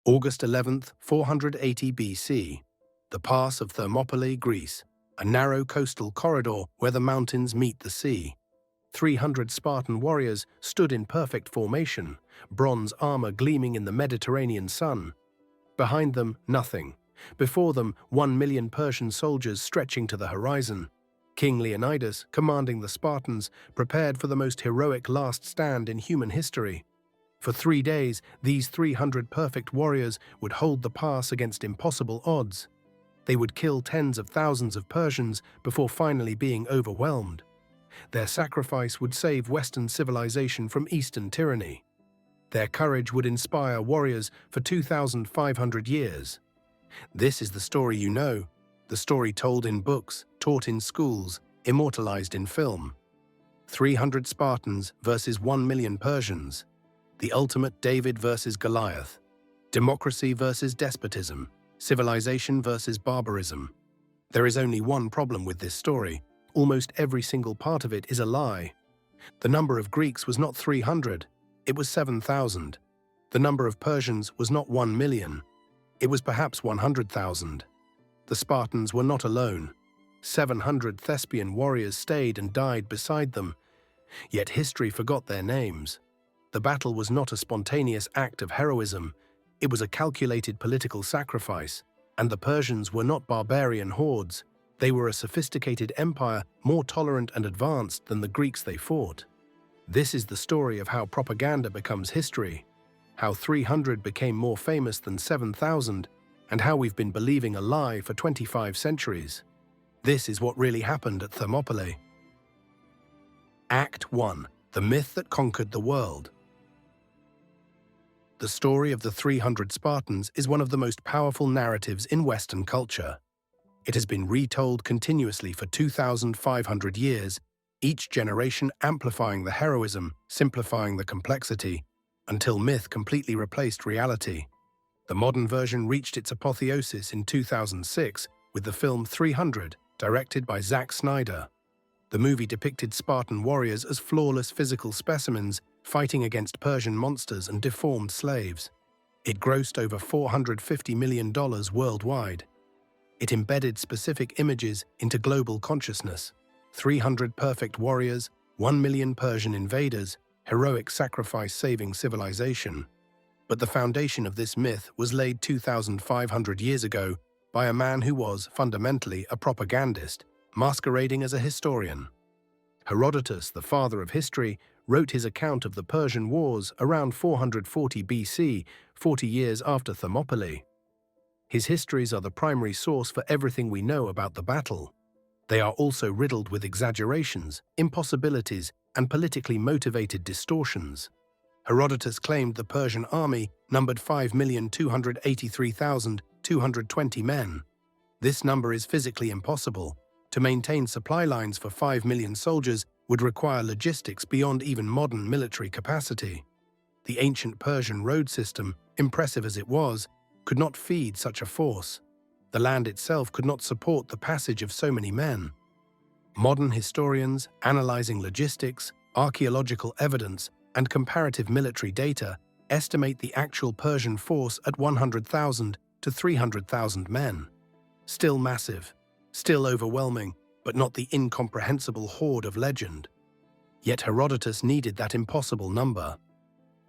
August 11th, 480 BC. The pass of Thermopylae, Greece, a narrow coastal corridor where the mountains meet the sea. 300 Spartan warriors stood in perfect formation, bronze armor gleaming in the Mediterranean sun. Behind them, nothing. Before them, 1 million Persian soldiers stretching to the horizon. King Leonidas, commanding the Spartans, prepared for the most heroic last stand in human history. For 3 days, these 300 perfect warriors would hold the pass against impossible odds. They would kill tens of thousands of Persians before finally being overwhelmed. Their sacrifice would save Western civilization from Eastern tyranny. Their courage would inspire warriors for 2,500 years. This is the story you know, the story told in books, taught in schools, immortalized in film. 300 Spartans versus 1 million Persians. The ultimate David versus Goliath. Democracy versus despotism. Civilization versus barbarism. There is only one problem with this story. Almost every single part of it is a lie. The number of Greeks was not 300, it was 7,000. The number of Persians was not 1 million, it was perhaps 100,000. The Spartans were not alone. 700 Thespian warriors stayed and died beside them. Yet history forgot their names. The battle was not a spontaneous act of heroism, it was a calculated political sacrifice, and the Persians were not barbarian hordes. They were a sophisticated empire, more tolerant and advanced than the Greeks they fought. This is the story of how propaganda becomes history, how 300 became more famous than 7,000, and how we've been believing a lie for 25 centuries. This is what really happened at Thermopylae. Act 1. The myth that conquered the world. The story of the 300 Spartans is one of the most powerful narratives in Western culture. It has been retold continuously for 2,500 years, each generation amplifying the heroism, simplifying the complexity, until myth completely replaced reality. The modern version reached its apotheosis in 2006 with the film 300, directed by Zack Snyder. The movie depicted Spartan warriors as flawless physical specimens fighting against Persian monsters and deformed slaves. It grossed over $450 million worldwide. It embedded specific images into global consciousness. 300 perfect warriors, 1 million Persian invaders, heroic sacrifice saving civilization. But the foundation of this myth was laid 2,500 years ago by a man who was, fundamentally, a propagandist, masquerading as a historian. Herodotus, the father of history, wrote his account of the Persian Wars around 440 BC, 40 years after Thermopylae. His histories are the primary source for everything we know about the battle. They are also riddled with exaggerations, impossibilities, and politically motivated distortions. Herodotus claimed the Persian army numbered 5,283,220 men. This number is physically impossible. To maintain supply lines for 5 million soldiers would require logistics beyond even modern military capacity. The ancient Persian road system, impressive as it was, could not feed such a force. The land itself could not support the passage of so many men. Modern historians, analyzing logistics, archaeological evidence, and comparative military data, estimate the actual Persian force at 100,000 to 300,000 men. Still massive, still overwhelming, but not the incomprehensible horde of legend. Yet Herodotus needed that impossible number.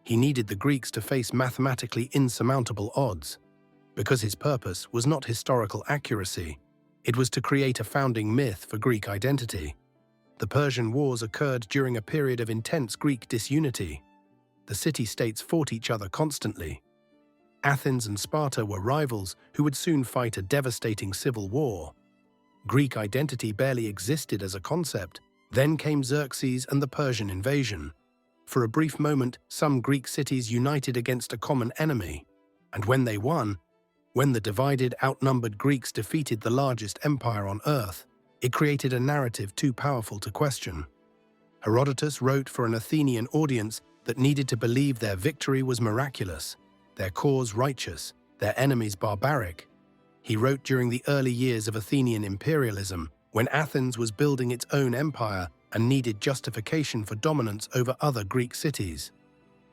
He needed the Greeks to face mathematically insurmountable odds. Because his purpose was not historical accuracy, it was to create a founding myth for Greek identity. The Persian Wars occurred during a period of intense Greek disunity. The city-states fought each other constantly. Athens and Sparta were rivals who would soon fight a devastating civil war. Greek identity barely existed as a concept. Then came Xerxes and the Persian invasion. For a brief moment, some Greek cities united against a common enemy. And when they won, when the divided, outnumbered Greeks defeated the largest empire on earth, it created a narrative too powerful to question. Herodotus wrote for an Athenian audience that needed to believe their victory was miraculous, their cause righteous, their enemies barbaric. He wrote during the early years of Athenian imperialism, when Athens was building its own empire and needed justification for dominance over other Greek cities.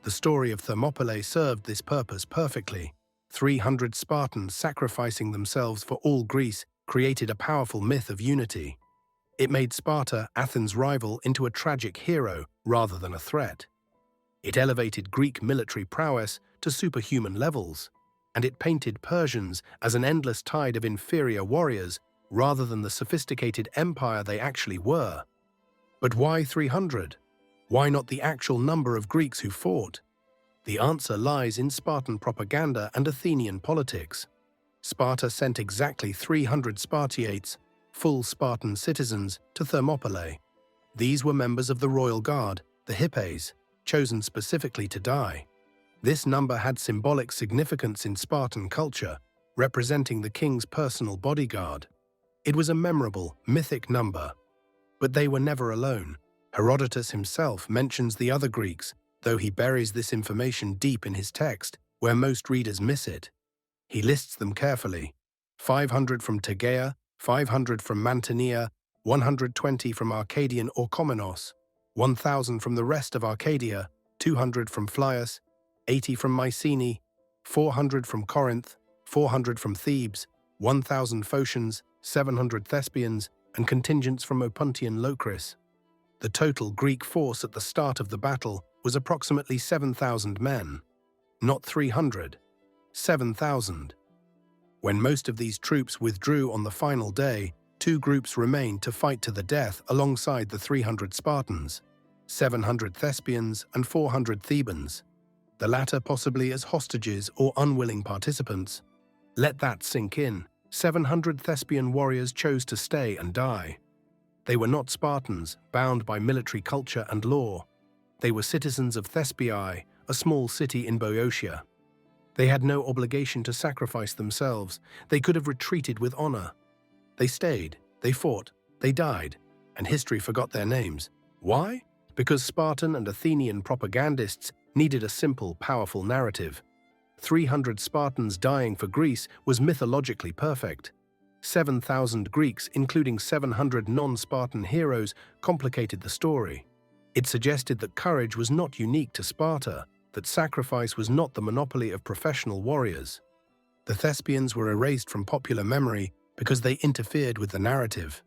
The story of Thermopylae served this purpose perfectly. 300 Spartans sacrificing themselves for all Greece created a powerful myth of unity. It made Sparta, Athens' rival, into a tragic hero rather than a threat. It elevated Greek military prowess to superhuman levels, and it painted Persians as an endless tide of inferior warriors rather than the sophisticated empire they actually were. But why 300? Why not the actual number of Greeks who fought? The answer lies in Spartan propaganda and Athenian politics. Sparta sent exactly 300 Spartiates, full Spartan citizens, to Thermopylae. These were members of the royal guard, the Hippes, chosen specifically to die. This number had symbolic significance in Spartan culture, representing the king's personal bodyguard. It was a memorable, mythic number. But they were never alone. Herodotus himself mentions the other Greeks, though he buries this information deep in his text, where most readers miss it. He lists them carefully: 500 from Tegea, 500 from Mantinea, 120 from Arcadian Orchomenos, 1,000 from the rest of Arcadia, 200 from Phlius, 80 from Mycenae, 400 from Corinth, 400 from Thebes, 1,000 Phocians, 700 Thespians, and contingents from Opuntian Locris. The total Greek force at the start of the battle was approximately 7,000 men. Not 300, 7,000. When most of these troops withdrew on the final day, two groups remained to fight to the death alongside the 300 Spartans, 700 Thespians and 400 Thebans, the latter possibly as hostages or unwilling participants. Let that sink in. 700 Thespian warriors chose to stay and die. They were not Spartans, bound by military culture and law. They were citizens of Thespiae, a small city in Boeotia. They had no obligation to sacrifice themselves. They could have retreated with honor. They stayed, they fought, they died, and history forgot their names. Why? Because Spartan and Athenian propagandists needed a simple, powerful narrative. 300 Spartans dying for Greece was mythologically perfect. 7,000 Greeks, including 700 non-Spartan heroes, complicated the story. It suggested that courage was not unique to Sparta, that sacrifice was not the monopoly of professional warriors. The Thespians were erased from popular memory because they interfered with the narrative.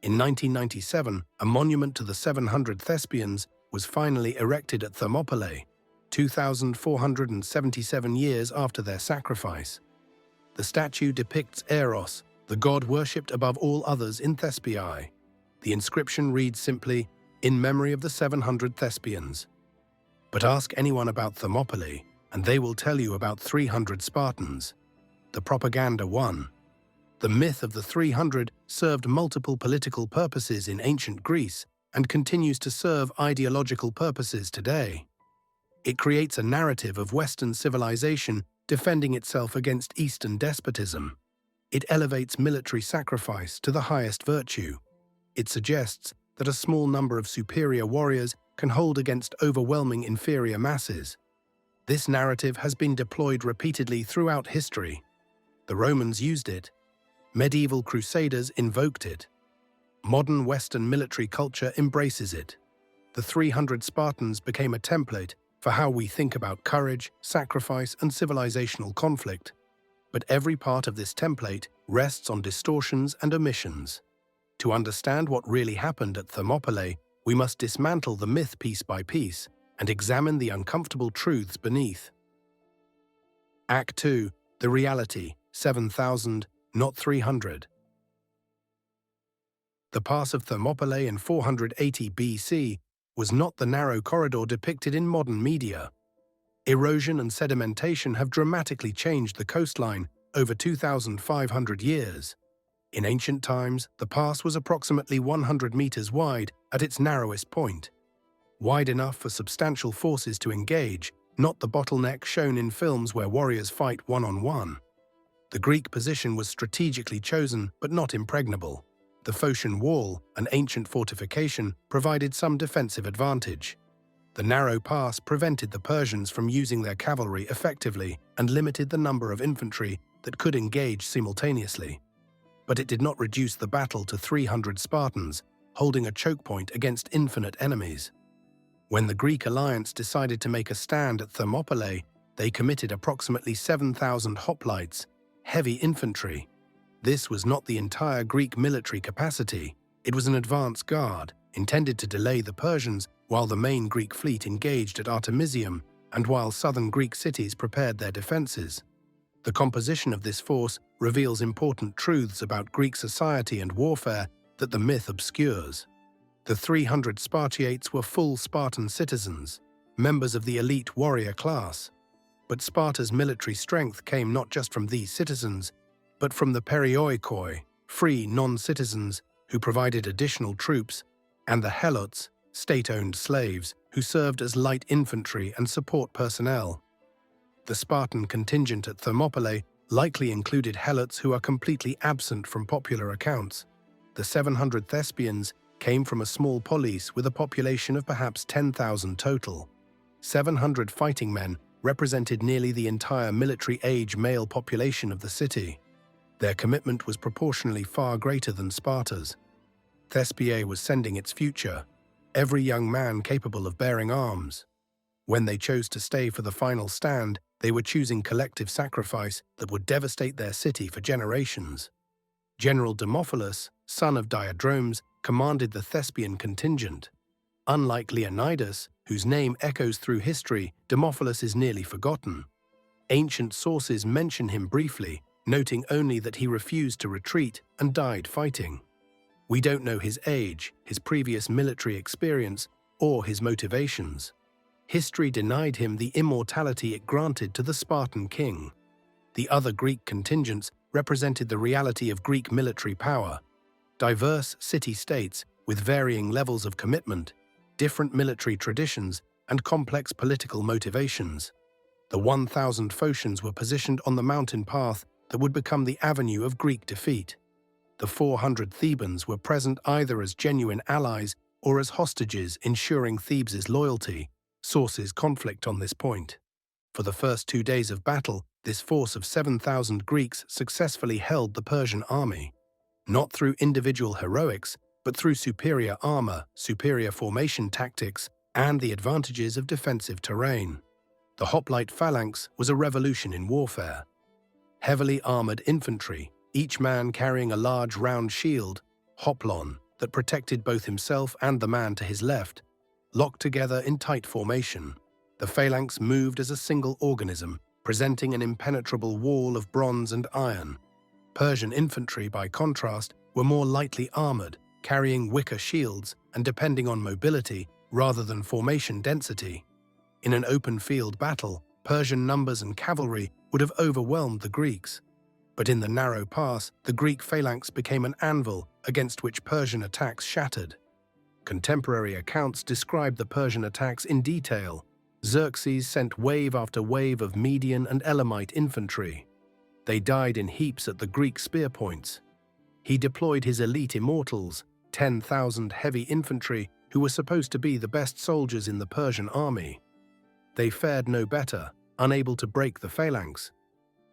In 1997, a monument to the 700 Thespians was finally erected at Thermopylae, 2,477 years after their sacrifice. The statue depicts Eros, the god worshipped above all others in Thespiae. The inscription reads simply, "In memory of the 700 Thespians." But ask anyone about Thermopylae, and they will tell you about 300 Spartans. The propaganda won. The myth of the 300 served multiple political purposes in ancient Greece and continues to serve ideological purposes today. It creates a narrative of Western civilization defending itself against Eastern despotism. It elevates military sacrifice to the highest virtue. It suggests that a small number of superior warriors can hold against overwhelming inferior masses. This narrative has been deployed repeatedly throughout history. The Romans used it. Medieval crusaders invoked it. Modern Western military culture embraces it. The 300 Spartans became a template for how we think about courage, sacrifice, and civilizational conflict. But every part of this template rests on distortions and omissions. To understand what really happened at Thermopylae, we must dismantle the myth piece by piece and examine the uncomfortable truths beneath. Act 2. The reality, 7,000, not 300. The pass of Thermopylae in 480 BC was not the narrow corridor depicted in modern media. Erosion and sedimentation have dramatically changed the coastline over 2,500 years. In ancient times, the pass was approximately 100 meters wide at its narrowest point. Wide enough for substantial forces to engage, not the bottleneck shown in films where warriors fight one-on-one. The Greek position was strategically chosen but not impregnable. The Phocian Wall, an ancient fortification, provided some defensive advantage. The narrow pass prevented the Persians from using their cavalry effectively and limited the number of infantry that could engage simultaneously. But it did not reduce the battle to 300 Spartans, holding a choke point against infinite enemies. When the Greek alliance decided to make a stand at Thermopylae, They committed approximately 7,000 hoplites, heavy infantry. This was not the entire Greek military capacity. It was an advance guard, intended to delay the Persians while the main Greek fleet engaged at Artemisium and while southern Greek cities prepared their defenses. The composition of this force reveals important truths about Greek society and warfare that the myth obscures. The 300 Spartiates were full Spartan citizens, members of the elite warrior class. But Sparta's military strength came not just from these citizens, but from the perioikoi, free non-citizens who provided additional troops, and the helots, state-owned slaves, who served as light infantry and support personnel. The Spartan contingent at Thermopylae likely included helots who are completely absent from popular accounts. The 700 Thespians came from a small polis with a population of perhaps 10,000 total. 700 fighting men represented nearly the entire military-age male population of the city. Their commitment was proportionally far greater than Sparta's. Thespiae was sending its future, every young man capable of bearing arms. When they chose to stay for the final stand, they were choosing collective sacrifice that would devastate their city for generations. General Demophilus, son of Diadromes, commanded the Thespian contingent. Unlike Leonidas, whose name echoes through history, Demophilus is nearly forgotten. Ancient sources mention him briefly, noting only that he refused to retreat and died fighting. We don't know his age, his previous military experience, or his motivations. History denied him the immortality it granted to the Spartan king. The other Greek contingents represented the reality of Greek military power. Diverse city-states with varying levels of commitment, different military traditions, and complex political motivations. The 1,000 Phocians were positioned on the mountain path that would become the avenue of Greek defeat. The 400 Thebans were present either as genuine allies or as hostages ensuring Thebes' loyalty. Sources conflict on this point. For the first 2 days of battle, this force of 7,000 Greeks successfully held the Persian army. Not through individual heroics, but through superior armor, superior formation tactics, and the advantages of defensive terrain. The hoplite phalanx was a revolution in warfare. Heavily armored infantry, each man carrying a large round shield, hoplon, that protected both himself and the man to his left, locked together in tight formation. The phalanx moved as a single organism, presenting an impenetrable wall of bronze and iron. Persian infantry, by contrast, were more lightly armored, carrying wicker shields and depending on mobility rather than formation density. In an open-field battle, Persian numbers and cavalry would have overwhelmed the Greeks. But in the narrow pass, the Greek phalanx became an anvil against which Persian attacks shattered. Contemporary accounts describe the Persian attacks in detail. Xerxes sent wave after wave of Median and Elamite infantry. They died in heaps at the Greek spear points. He deployed his elite immortals, 10,000 heavy infantry who were supposed to be the best soldiers in the Persian army. They fared no better, unable to break the phalanx.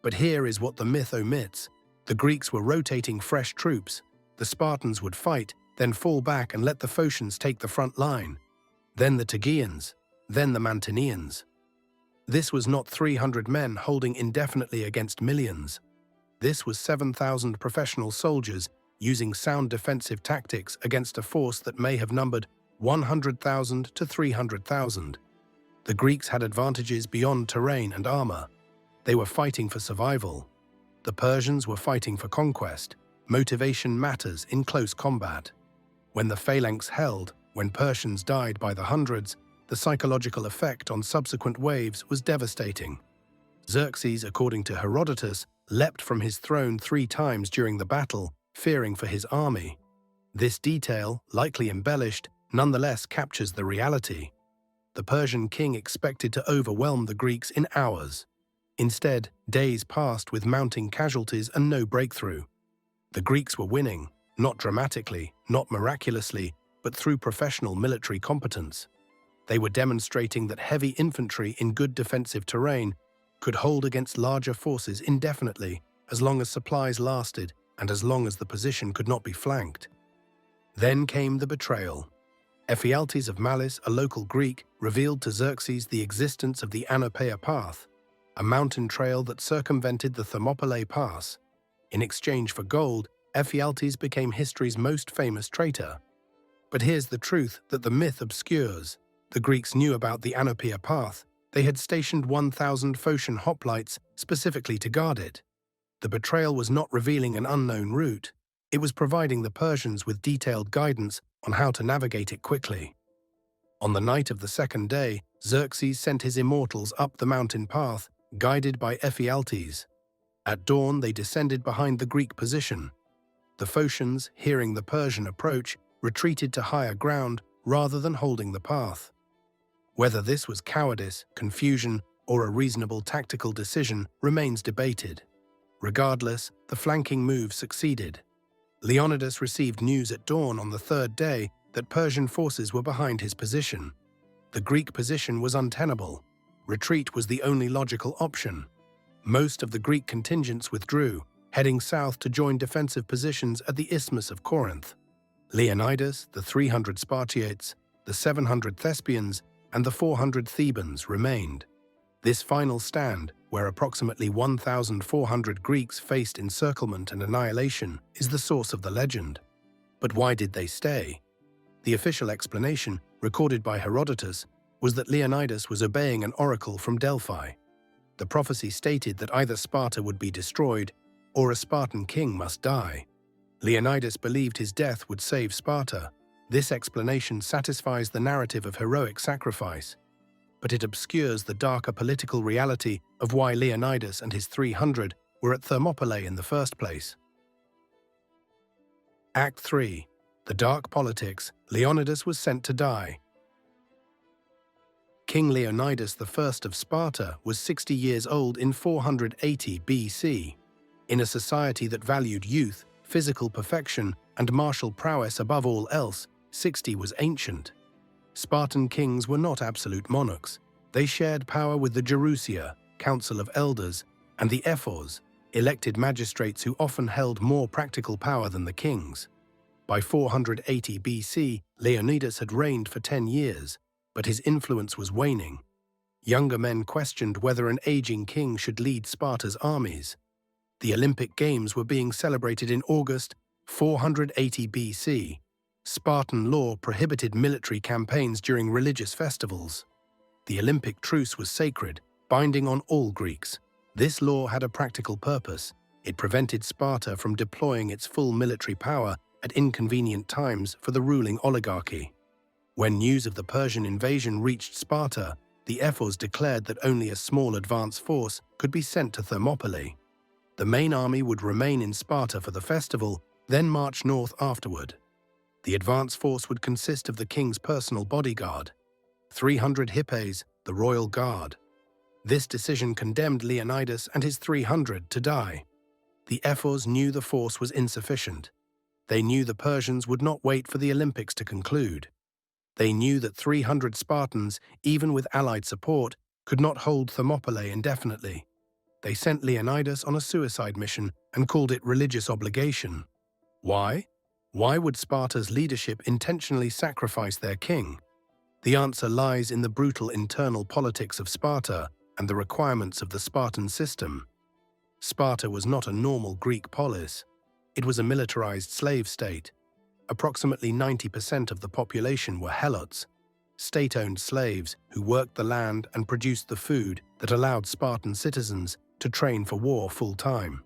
But here is what the myth omits. The Greeks were rotating fresh troops. The Spartans would fight, then fall back and let the Phocians take the front line. Then the Tegeans, then the Mantineans. This was not 300 men holding indefinitely against millions. This was 7,000 professional soldiers using sound defensive tactics against a force that may have numbered 100,000 to 300,000. The Greeks had advantages beyond terrain and armor. They were fighting for survival. The Persians were fighting for conquest. Motivation matters in close combat. When the phalanx held, when Persians died by the hundreds, the psychological effect on subsequent waves was devastating. Xerxes, according to Herodotus, leapt from his throne 3 times during the battle, fearing for his army. This detail, likely embellished, nonetheless captures the reality. The Persian king expected to overwhelm the Greeks in hours. Instead, days passed with mounting casualties and no breakthrough. The Greeks were winning, not dramatically, not miraculously, but through professional military competence. They were demonstrating that heavy infantry in good defensive terrain could hold against larger forces indefinitely, as long as supplies lasted and as long as the position could not be flanked. Then came the betrayal. Ephialtes of Malis, a local Greek, revealed to Xerxes the existence of the Anopeia path. a mountain trail that circumvented the Thermopylae Pass. In exchange for gold, Ephialtes became history's most famous traitor. But here's the truth that the myth obscures. The Greeks knew about the Anopeia Path. They had stationed 1,000 Phocian hoplites specifically to guard it. The betrayal was not revealing an unknown route. It was providing the Persians with detailed guidance on how to navigate it quickly. On the night of the second day, Xerxes sent his immortals up the mountain path, guided by Ephialtes. At dawn, they descended behind the Greek position. The Phocians, hearing the Persian approach, retreated to higher ground rather than holding the path. Whether this was cowardice, confusion, or a reasonable tactical decision remains debated. Regardless, the flanking move succeeded. Leonidas received news at dawn on the third day that Persian forces were behind his position. The Greek position was untenable. Retreat was the only logical option. Most of the Greek contingents withdrew, heading south to join defensive positions at the Isthmus of Corinth. Leonidas, the 300 Spartiates, the 700 Thespians, and the 400 Thebans remained. This final stand, where approximately 1,400 Greeks faced encirclement and annihilation, is the source of the legend. But why did they stay? The official explanation, recorded by Herodotus, was that Leonidas was obeying an oracle from Delphi. The prophecy stated that either Sparta would be destroyed or a Spartan king must die. Leonidas believed his death would save Sparta. This explanation satisfies the narrative of heroic sacrifice, but it obscures the darker political reality of why Leonidas and his 300 were at Thermopylae in the first place. Act 3. The Dark Politics. Leonidas was sent to die. King Leonidas I of Sparta was 60 years old in 480 BC. In a society that valued youth, physical perfection, and martial prowess above all else, 60 was ancient. Spartan kings were not absolute monarchs. They shared power with the Gerousia, Council of Elders, and the Ephors, elected magistrates who often held more practical power than the kings. By 480 BC, Leonidas had reigned for 10 years, but his influence was waning. Younger men questioned whether an aging king should lead Sparta's armies. The Olympic Games were being celebrated in August 480 BC. Spartan law prohibited military campaigns during religious festivals. The Olympic truce was sacred, binding on all Greeks. This law had a practical purpose. It prevented Sparta from deploying its full military power at inconvenient times for the ruling oligarchy. When news of the Persian invasion reached Sparta, the Ephors declared that only a small advance force could be sent to Thermopylae. The main army would remain in Sparta for the festival, then march north afterward. The advance force would consist of the king's personal bodyguard, 300 hippes, the royal guard. This decision condemned Leonidas and his 300 to die. The Ephors knew the force was insufficient. They knew the Persians would not wait for the Olympics to conclude. They knew that 300 Spartans, even with allied support, could not hold Thermopylae indefinitely. They sent Leonidas on a suicide mission and called it religious obligation. Why? Why would Sparta's leadership intentionally sacrifice their king? The answer lies in the brutal internal politics of Sparta and the requirements of the Spartan system. Sparta was not a normal Greek polis. It was a militarized slave state. Approximately 90% of the population were helots, state-owned slaves who worked the land and produced the food that allowed Spartan citizens to train for war full-time.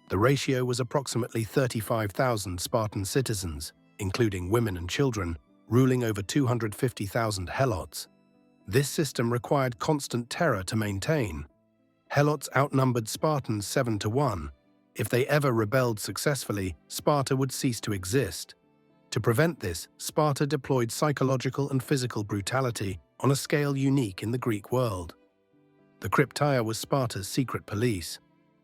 The ratio was approximately 35,000 Spartan citizens, including women and children, ruling over 250,000 helots. This system required constant terror to maintain. Helots outnumbered Spartans 7-1. If they ever rebelled successfully, Sparta would cease to exist. To prevent this, Sparta deployed psychological and physical brutality on a scale unique in the Greek world. The Plataea was Sparta's secret police.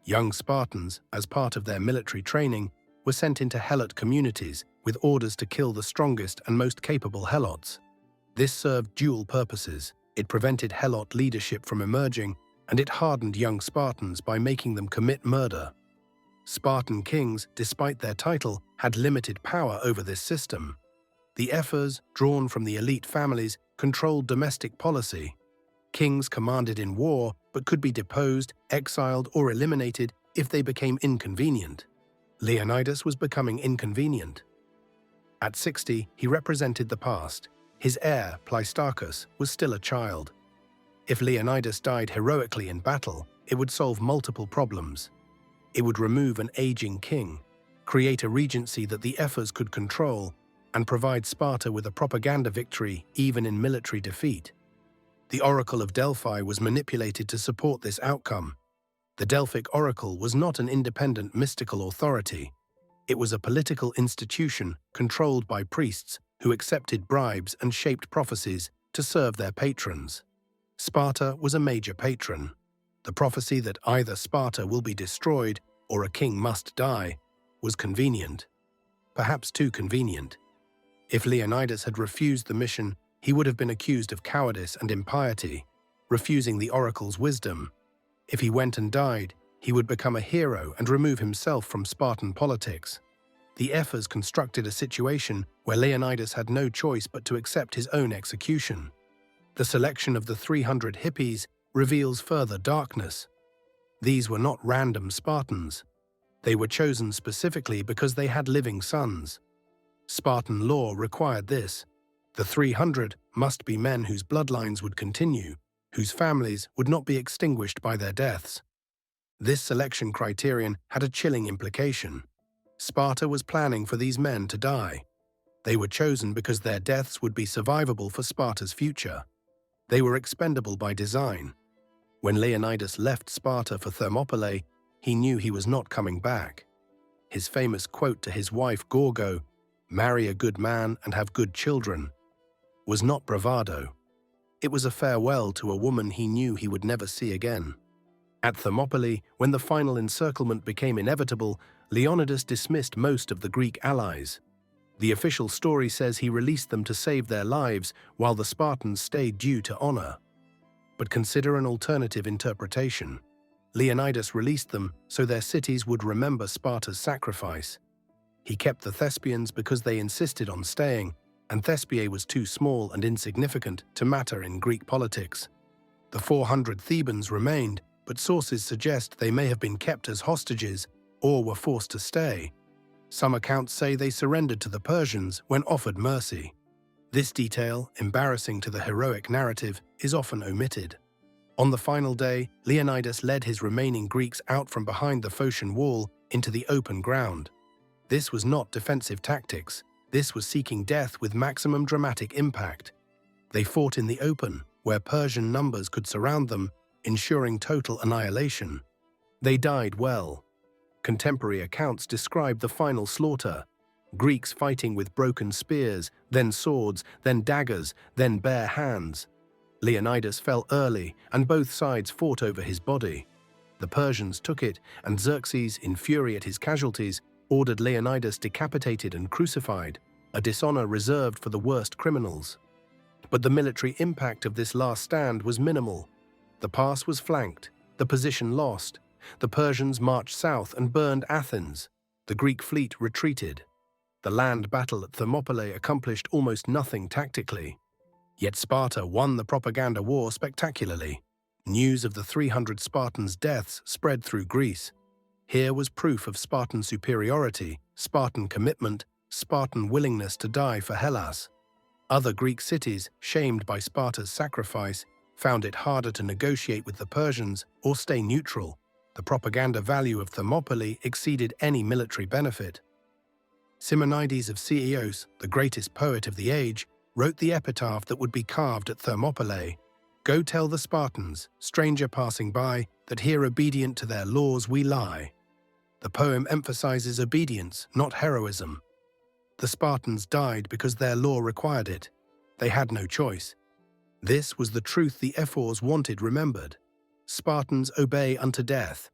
Young Spartans, as part of their military training, were sent into helot communities with orders to kill the strongest and most capable helots. This served dual purposes. It prevented helot leadership from emerging, and it hardened young Spartans by making them commit murder. Spartan kings, despite their title, had limited power over this system. The Ephors, drawn from the elite families, controlled domestic policy. Kings commanded in war, but could be deposed, exiled, or eliminated if they became inconvenient. Leonidas was becoming inconvenient. At 60, he represented the past. His heir, Pleistarchus, was still a child. If Leonidas died heroically in battle, it would solve multiple problems. It would remove an aging king, create a regency that the ephors could control, and provide Sparta with a propaganda victory even in military defeat. The Oracle of Delphi was manipulated to support this outcome. The Delphic Oracle was not an independent mystical authority. It was a political institution controlled by priests who accepted bribes and shaped prophecies to serve their patrons. Sparta was a major patron. The prophecy that either Sparta will be destroyed or a king must die was convenient, perhaps too convenient. If Leonidas had refused the mission, he would have been accused of cowardice and impiety, refusing the oracle's wisdom. If he went and died, he would become a hero and remove himself from Spartan politics. The ephors constructed a situation where Leonidas had no choice but to accept his own execution. The selection of the 300 hippies reveals further darkness. These were not random Spartans. They were chosen specifically because they had living sons. Spartan law required this. The 300 must be men whose bloodlines would continue, whose families would not be extinguished by their deaths. This selection criterion had a chilling implication. Sparta was planning for these men to die. They were chosen because their deaths would be survivable for Sparta's future. They were expendable by design. When Leonidas left Sparta for Thermopylae, he knew he was not coming back. His famous quote to his wife Gorgo, "Marry a good man and have good children," was not bravado. It was a farewell to a woman he knew he would never see again. At Thermopylae, when the final encirclement became inevitable, Leonidas dismissed most of the Greek allies. The official story says he released them to save their lives while the Spartans stayed due to honor. But consider an alternative interpretation. Leonidas released them so their cities would remember Sparta's sacrifice. He kept the Thespians because they insisted on staying, and Thespiae was too small and insignificant to matter in Greek politics. The 400 Thebans remained, but sources suggest they may have been kept as hostages or were forced to stay. Some accounts say they surrendered to the Persians when offered mercy. This detail, embarrassing to the heroic narrative, is often omitted. On the final day, Leonidas led his remaining Greeks out from behind the Phocian wall into the open ground. This was not defensive tactics. This was seeking death with maximum dramatic impact. They fought in the open, where Persian numbers could surround them, ensuring total annihilation. They died well. Contemporary accounts describe the final slaughter. Greeks fighting with broken spears, then swords, then daggers, then bare hands. Leonidas fell early, and both sides fought over his body. The Persians took it, and Xerxes, in fury at his casualties, ordered Leonidas decapitated and crucified, a dishonor reserved for the worst criminals. But the military impact of this last stand was minimal. The pass was flanked, the position lost. The Persians marched south and burned Athens. The Greek fleet retreated. The land battle at Thermopylae accomplished almost nothing tactically. Yet Sparta won the propaganda war spectacularly. News of the 300 Spartans' deaths spread through Greece. Here was proof of Spartan superiority, Spartan commitment, Spartan willingness to die for Hellas. Other Greek cities, shamed by Sparta's sacrifice, found it harder to negotiate with the Persians or stay neutral. The propaganda value of Thermopylae exceeded any military benefit. Simonides of Ceos, the greatest poet of the age, wrote the epitaph that would be carved at Thermopylae. "Go tell the Spartans, stranger passing by, that here obedient to their laws we lie." The poem emphasizes obedience, not heroism. The Spartans died because their law required it. They had no choice. This was the truth the ephors wanted remembered. Spartans obey unto death.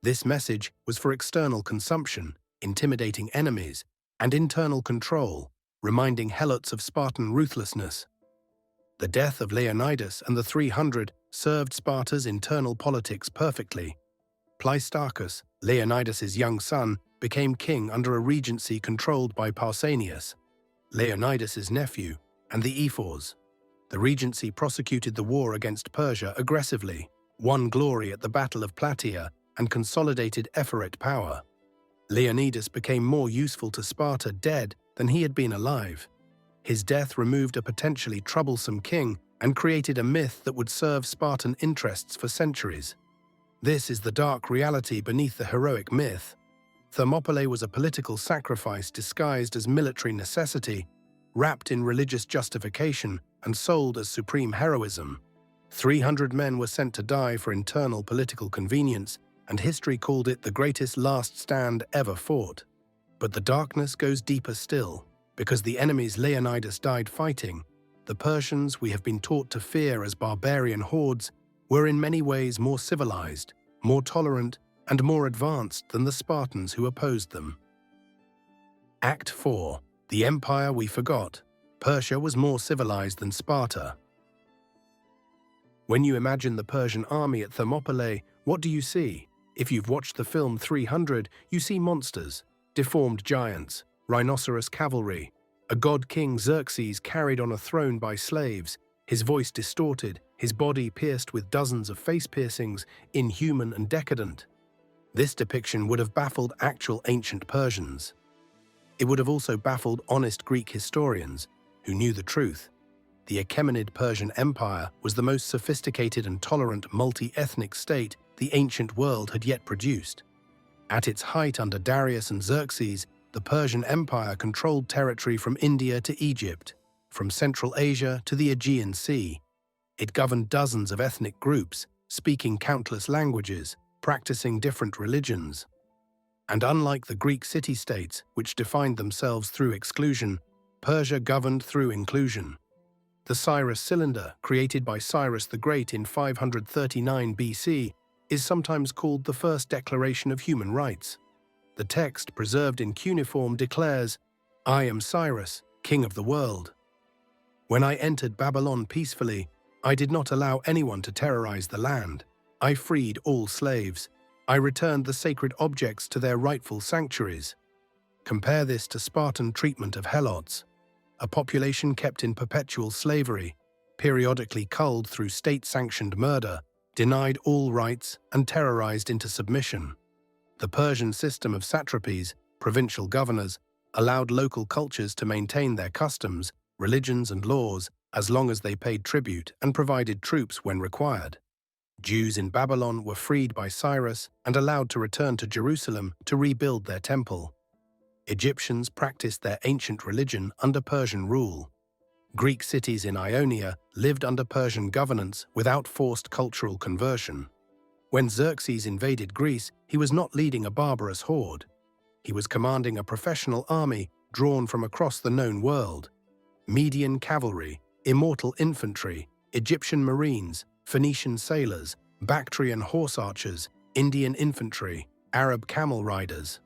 This message was for external consumption, intimidating enemies, and internal control, reminding helots of Spartan ruthlessness. The death of Leonidas and the 300 served Sparta's internal politics perfectly. Pleistarchus, Leonidas's young son, became king under a regency controlled by Pausanias, Leonidas's nephew, and the ephors. The regency prosecuted the war against Persia aggressively. won glory at the Battle of Plataea, and consolidated Epirot power. Leonidas became more useful to Sparta dead than he had been alive. His death removed a potentially troublesome king and created a myth that would serve Spartan interests for centuries. This is the dark reality beneath the heroic myth. Thermopylae was a political sacrifice disguised as military necessity, wrapped in religious justification and sold as supreme heroism. 300 men were sent to die for internal political convenience, and history called it the greatest last stand ever fought. But the darkness goes deeper still, because the enemies Leonidas died fighting, the Persians we have been taught to fear as barbarian hordes, were in many ways more civilized, more tolerant, and more advanced than the Spartans who opposed them. Act 4. The Empire We Forgot. Persia was more civilized than Sparta. When you imagine the Persian army at Thermopylae, what do you see? If you've watched the film 300, you see monsters, deformed giants, rhinoceros cavalry, a god-king Xerxes carried on a throne by slaves, his voice distorted, his body pierced with dozens of face piercings, inhuman and decadent. This depiction would have baffled actual ancient Persians. It would have also baffled honest Greek historians who knew the truth. The Achaemenid Persian Empire was the most sophisticated and tolerant multi-ethnic state the ancient world had yet produced. At its height under Darius and Xerxes, the Persian Empire controlled territory from India to Egypt, from Central Asia to the Aegean Sea. It governed dozens of ethnic groups, speaking countless languages, practicing different religions. And unlike the Greek city-states, which defined themselves through exclusion, Persia governed through inclusion. The Cyrus cylinder, created by Cyrus the Great in 539 BC, is sometimes called the first declaration of human rights. The text, preserved in cuneiform, declares, "I am Cyrus, king of the world. When I entered Babylon peacefully, I did not allow anyone to terrorize the land. I freed all slaves. I returned the sacred objects to their rightful sanctuaries." Compare this to Spartan treatment of helots, a population kept in perpetual slavery, periodically culled through state-sanctioned murder, denied all rights, and terrorized into submission. The Persian system of satrapies, provincial governors, allowed local cultures to maintain their customs, religions, and laws as long as they paid tribute and provided troops when required. Jews in Babylon were freed by Cyrus and allowed to return to Jerusalem to rebuild their temple. Egyptians practiced their ancient religion under Persian rule. Greek cities in Ionia lived under Persian governance without forced cultural conversion. When Xerxes invaded Greece, he was not leading a barbarous horde. He was commanding a professional army drawn from across the known world. Median cavalry, immortal infantry, Egyptian marines, Phoenician sailors, Bactrian horse archers, Indian infantry, Arab camel riders.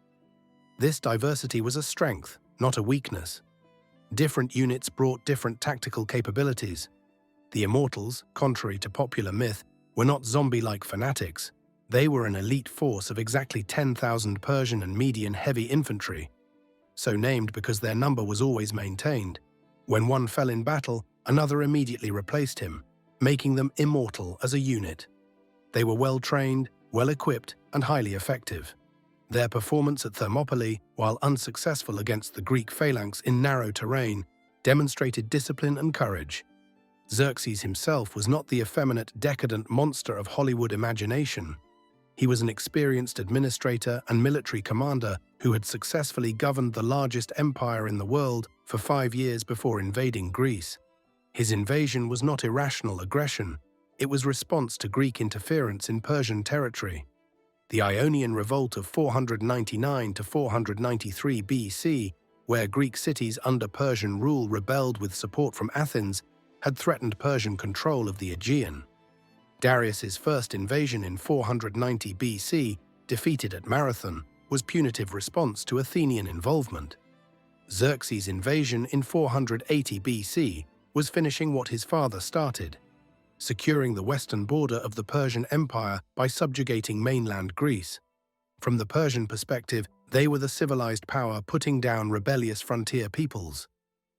This diversity was a strength, not a weakness. Different units brought different tactical capabilities. The Immortals, contrary to popular myth, were not zombie-like fanatics. They were an elite force of exactly 10,000 Persian and Median heavy infantry, so named because their number was always maintained. When one fell in battle, another immediately replaced him, making them immortal as a unit. They were well-trained, well-equipped, and highly effective. Their performance at Thermopylae, while unsuccessful against the Greek phalanx in narrow terrain, demonstrated discipline and courage. Xerxes himself was not the effeminate, decadent monster of Hollywood imagination. He was an experienced administrator and military commander who had successfully governed the largest empire in the world for 5 years before invading Greece. His invasion was not irrational aggression. It was response to Greek interference in Persian territory. The Ionian Revolt of 499 to 493 BC, where Greek cities under Persian rule rebelled with support from Athens, had threatened Persian control of the Aegean. Darius's first invasion in 490 BC, defeated at Marathon, was punitive response to Athenian involvement. Xerxes' invasion in 480 BC was finishing what his father started, securing the western border of the Persian Empire by subjugating mainland Greece. From the Persian perspective, they were the civilized power putting down rebellious frontier peoples.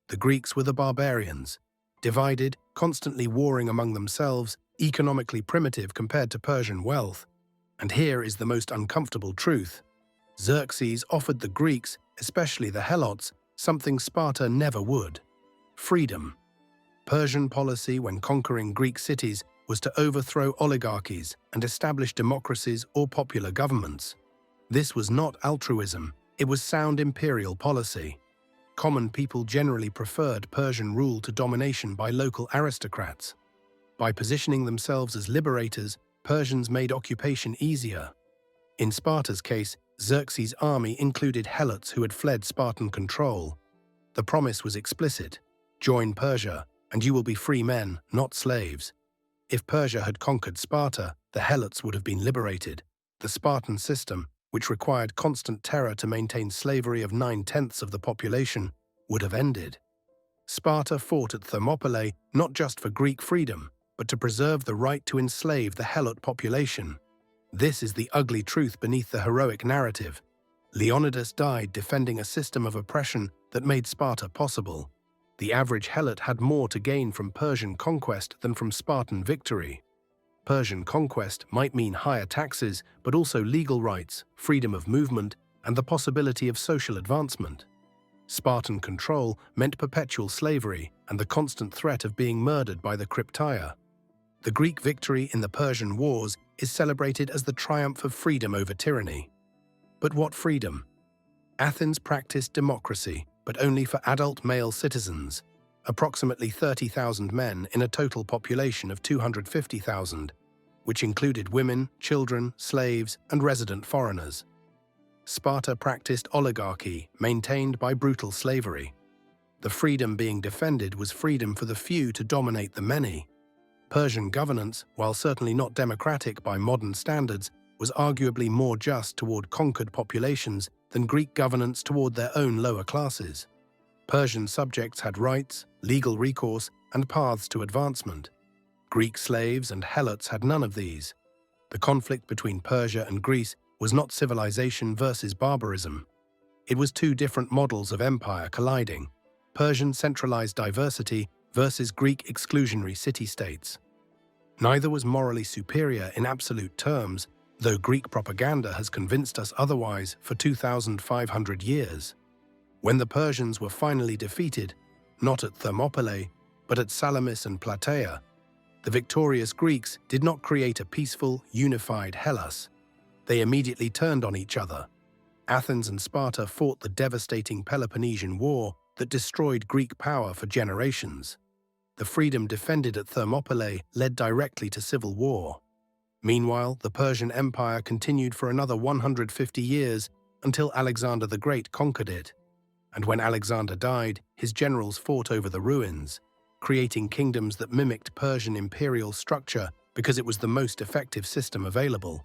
The Greeks were the barbarians, divided, constantly warring among themselves, economically primitive compared to Persian wealth. And here is the most uncomfortable truth. Xerxes offered the Greeks, especially the Helots, something Sparta never would: freedom. Persian policy when conquering Greek cities was to overthrow oligarchies and establish democracies or popular governments. This was not altruism, it was sound imperial policy. Common people generally preferred Persian rule to domination by local aristocrats. By positioning themselves as liberators, Persians made occupation easier. In Sparta's case, Xerxes' army included Helots who had fled Spartan control. The promise was explicit: join Persia, and you will be free men, not slaves. If Persia had conquered Sparta, the Helots would have been liberated. The Spartan system, which required constant terror to maintain slavery of 9/10 of the population, would have ended. Sparta fought at Thermopylae not just for Greek freedom, but to preserve the right to enslave the Helot population. This is the ugly truth beneath the heroic narrative. Leonidas died defending a system of oppression that made Sparta possible. The average Helot had more to gain from Persian conquest than from Spartan victory. Persian conquest might mean higher taxes, but also legal rights, freedom of movement, and the possibility of social advancement. Spartan control meant perpetual slavery and the constant threat of being murdered by the Plataea. The Greek victory in the Persian Wars is celebrated as the triumph of freedom over tyranny. But what freedom? Athens practiced democracy, but only for adult male citizens, approximately 30,000 men in a total population of 250,000, which included women, children, slaves, and resident foreigners. Sparta practiced oligarchy, maintained by brutal slavery. The freedom being defended was freedom for the few to dominate the many. Persian governance, while certainly not democratic by modern standards, was arguably more just toward conquered populations than Greek governance toward their own lower classes. Persian subjects had rights, legal recourse, and paths to advancement. Greek slaves and Helots had none of these. The conflict between Persia and Greece was not civilization versus barbarism. It was two different models of empire colliding: Persian centralized diversity versus Greek exclusionary city-states. Neither was morally superior in absolute terms, though Greek propaganda has convinced us otherwise for 2,500 years. When the Persians were finally defeated, not at Thermopylae, but at Salamis and Plataea, the victorious Greeks did not create a peaceful, unified Hellas. They immediately turned on each other. Athens and Sparta fought the devastating Peloponnesian War that destroyed Greek power for generations. The freedom defended at Thermopylae led directly to civil war. Meanwhile, the Persian Empire continued for another 150 years until Alexander the Great conquered it. And when Alexander died, his generals fought over the ruins, creating kingdoms that mimicked Persian imperial structure because it was the most effective system available.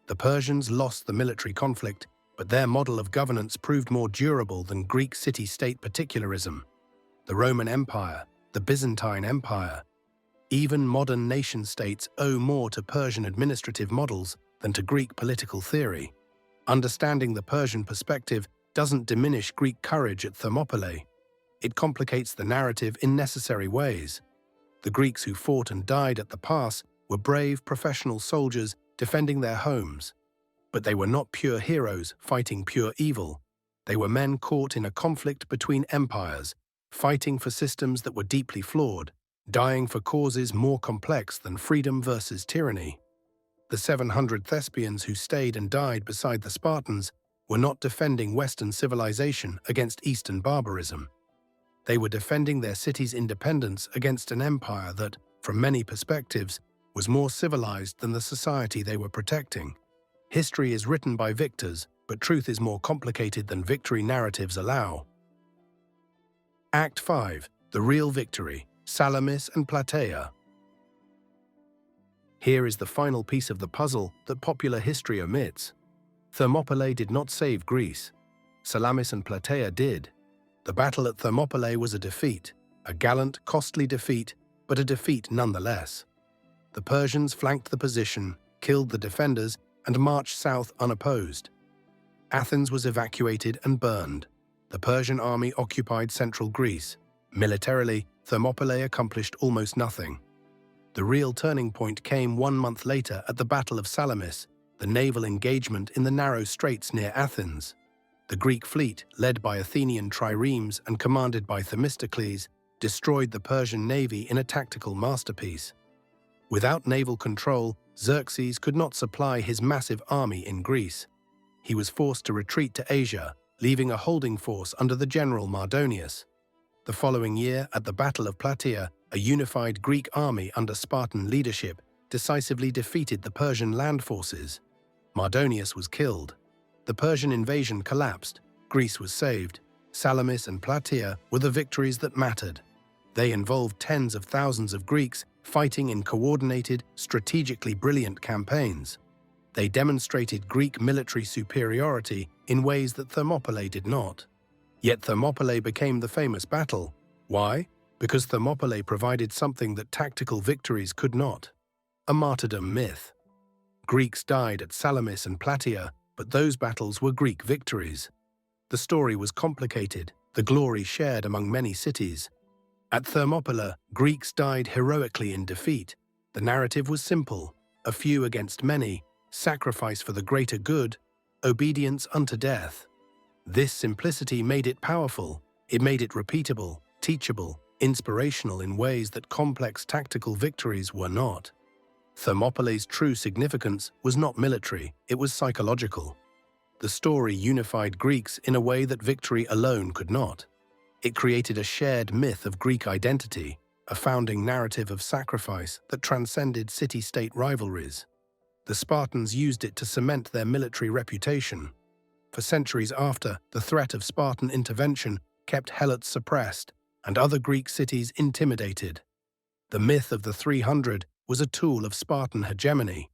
The Persians lost the military conflict, but their model of governance proved more durable than Greek city-state particularism. The Roman Empire, the Byzantine Empire, even modern nation-states owe more to Persian administrative models than to Greek political theory. Understanding the Persian perspective doesn't diminish Greek courage at Thermopylae. It complicates the narrative in necessary ways. The Greeks who fought and died at the pass were brave professional soldiers defending their homes. But they were not pure heroes fighting pure evil. They were men caught in a conflict between empires, fighting for systems that were deeply flawed, dying for causes more complex than freedom versus tyranny. The 700 Thespians who stayed and died beside the Spartans were not defending Western civilization against Eastern barbarism. They were defending their city's independence against an empire that, from many perspectives, was more civilized than the society they were protecting. History is written by victors, but truth is more complicated than victory narratives allow. Act 5. The Real Victory, Salamis and Plataea. Here is the final piece of the puzzle that popular history omits. Thermopylae did not save Greece. Salamis and Plataea did. The battle at Thermopylae was a defeat, a gallant, costly defeat, but a defeat nonetheless. The Persians flanked the position, killed the defenders, and marched south unopposed. Athens was evacuated and burned. The Persian army occupied central Greece. Militarily, Thermopylae accomplished almost nothing. The real turning point came 1 month later at the Battle of Salamis, the naval engagement in the narrow straits near Athens. The Greek fleet, led by Athenian triremes and commanded by Themistocles, destroyed the Persian navy in a tactical masterpiece. Without naval control, Xerxes could not supply his massive army in Greece. He was forced to retreat to Asia, leaving a holding force under the general Mardonius. The following year, at the Battle of Plataea, a unified Greek army under Spartan leadership decisively defeated the Persian land forces. Mardonius was killed. The Persian invasion collapsed. Greece was saved. Salamis and Plataea were the victories that mattered. They involved tens of thousands of Greeks fighting in coordinated, strategically brilliant campaigns. They demonstrated Greek military superiority in ways that Thermopylae did not. Yet Thermopylae became the famous battle. Why? Because Thermopylae provided something that tactical victories could not: a martyrdom myth. Greeks died at Salamis and Plataea, but those battles were Greek victories. The story was complicated, the glory shared among many cities. At Thermopylae, Greeks died heroically in defeat. The narrative was simple: a few against many, sacrifice for the greater good, obedience unto death. This simplicity made it powerful. It made it repeatable, teachable, inspirational in ways that complex tactical victories were not. Thermopylae's true significance was not military, it was psychological. The story unified Greeks in a way that victory alone could not. It created a shared myth of Greek identity, a founding narrative of sacrifice that transcended city-state rivalries. The Spartans used it to cement their military reputation. For centuries after, the threat of Spartan intervention kept Helots suppressed and other Greek cities intimidated. The myth of the 300 was a tool of Spartan hegemony.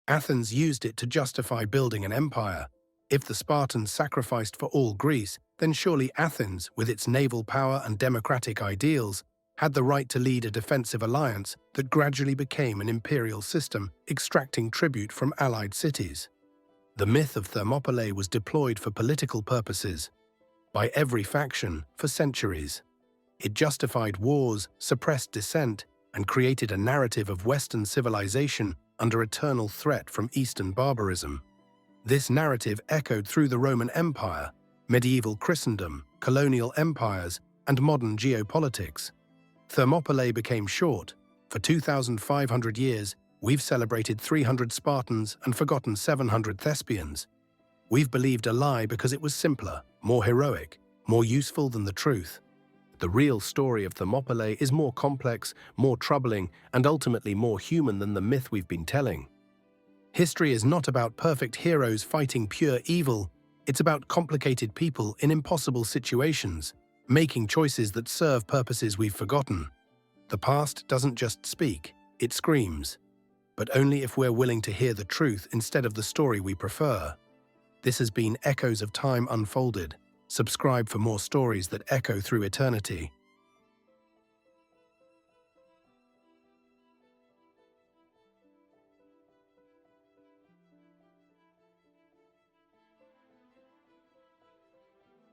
Athens used it to justify building an empire. If the Spartans sacrificed for all Greece, then surely Athens, with its naval power and democratic ideals, had the right to lead a defensive alliance that gradually became an imperial system, extracting tribute from allied cities. The myth of Thermopylae was deployed for political purposes by every faction for centuries. It justified wars, suppressed dissent, and created a narrative of Western civilization under eternal threat from Eastern barbarism. This narrative echoed through the Roman Empire, medieval Christendom, colonial empires, and modern geopolitics. Thermopylae became short. For 2,500 years, we've celebrated 300 Spartans and forgotten 700 Thespians. We've believed a lie because it was simpler, more heroic, more useful than the truth. The real story of Thermopylae is more complex, more troubling, and ultimately more human than the myth we've been telling. History is not about perfect heroes fighting pure evil. It's about complicated people in impossible situations, making choices that serve purposes we've forgotten. The past doesn't just speak, it screams. But only if we're willing to hear the truth instead of the story we prefer. This has been Echoes of Time Unfolded. Subscribe for more stories that echo through eternity.